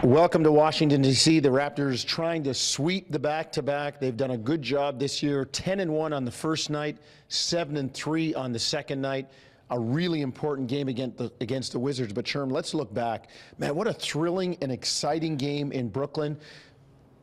Welcome to Washington, D.C. The Raptors trying to sweep the back-to-back. They've done a good job this year. 10-1 on the first night, 7-3 on the second night. A really important game against the Wizards. But Sherman, let's look back. Man, what a thrilling and exciting game in Brooklyn.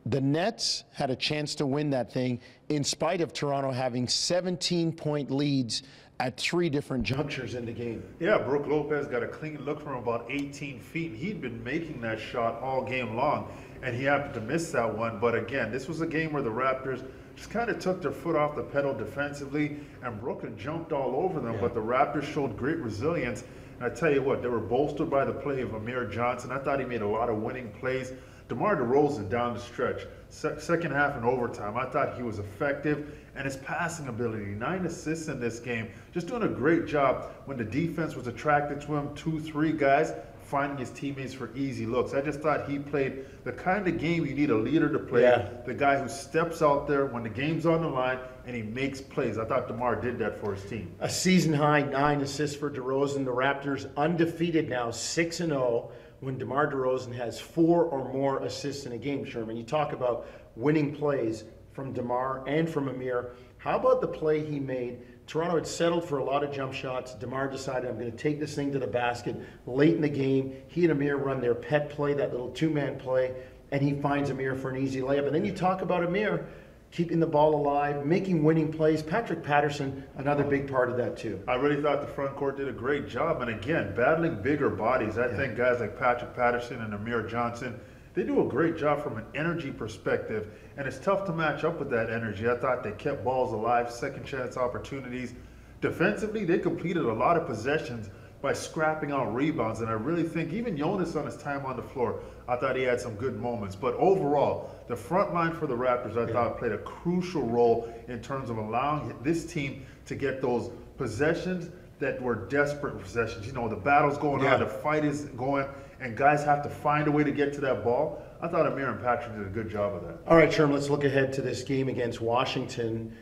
The Nets had a chance to win that thing in spite of Toronto having 17-point leads at three different junctures in the game. Yeah, Brook Lopez got a clean look from about 18 feet. He'd been making that shot all game long, and he happened to miss that one. But again, this was a game where the Raptors just kind of took their foot off the pedal defensively, and Brooklyn jumped all over them. But the Raptors showed great resilience. And I tell you what, they were bolstered by the play of Amir Johnson. I thought he made a lot of winning plays. DeMar DeRozan down the stretch, second half and overtime, I thought he was effective. And his passing ability, 9 assists in this game, just doing a great job when the defense was attracted to him. 2-3 guys finding his teammates for easy looks. I just thought he played the kind of game you need a leader to play. The guy who steps out there when the game's on the line and he makes plays. I thought DeMar did that for his team. A season-high 9 assists for DeRozan. The Raptors undefeated now, 6-0. When DeMar DeRozan has 4 or more assists in a game, Sherman. You talk about winning plays from DeMar and from Amir. How about the play he made? Toronto had settled for a lot of jump shots. DeMar decided, I'm going to take this thing to the basket. Late in the game, he and Amir run their pet play, that little two-man play, and he finds Amir for an easy layup. And then you talk about Amir keeping the ball alive, making winning plays. Patrick Patterson, another big part of that too. I really thought the front court did a great job. And again, battling bigger bodies. I think guys like Patrick Patterson and Amir Johnson, they do a great job from an energy perspective. And it's tough to match up with that energy. I thought they kept balls alive, second chance opportunities. Defensively, they completed a lot of possessions by scrapping out rebounds. And I really think even Jonas on his time on the floor, I thought he had some good moments. But overall, the front line for the Raptors, I thought, played a crucial role in terms of allowing this team to get those possessions that were desperate possessions. You know, the battle's going on, the fight is going, and guys have to find a way to get to that ball. I thought Amir and Patrick did a good job of that. All right, Sherman, let's look ahead to this game against Washington.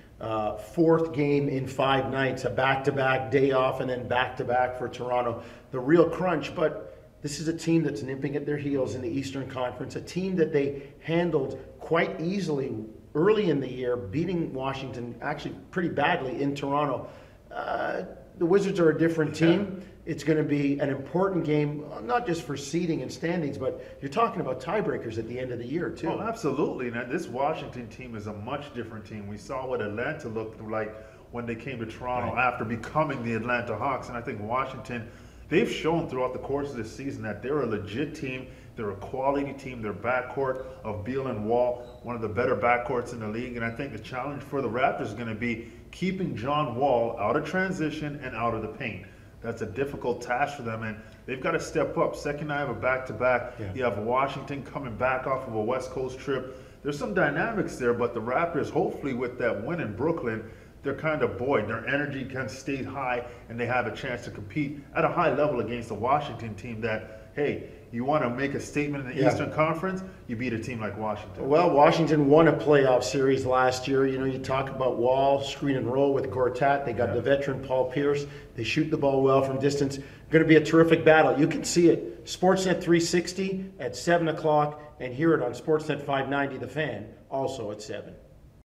Fourth game in 5 nights, a back-to-back day off and then back-to-back for Toronto. The real crunch, but this is a team that's nipping at their heels in the Eastern Conference, a team that they handled quite easily early in the year, beating Washington actually pretty badly in Toronto. The Wizards are a different team. It's going to be an important game, not just for seeding and standings, but you're talking about tiebreakers at the end of the year, too. Oh, absolutely. Now, this Washington team is a much different team. We saw what Atlanta looked like when they came to Toronto after becoming the Atlanta Hawks. And I think Washington, they've shown throughout the course of this season that they're a legit team. They're a quality team. Their backcourt of Beal and Wall, one of the better backcourts in the league. And I think the challenge for the Raptors is going to be keeping John Wall out of transition and out of the paint. That's a difficult task for them, and they've got to step up. Second night of a back-to-back. You have Washington coming back off of a West Coast trip. There's some dynamics there, but the Raptors, hopefully with that win in Brooklyn, they're kind of buoyed. Their energy kind of stayed high, and they have a chance to compete at a high level against the Washington team that, hey, you want to make a statement in the Eastern Conference, you beat a team like Washington. Well, Washington won a playoff series last year. You know, you talk about Wall, screen and roll with Gortat. They got the veteran Paul Pierce. They shoot the ball well from distance. Going to be a terrific battle. You can see it. Sportsnet 360 at 7 o'clock and hear it on Sportsnet 590, The Fan, also at 7.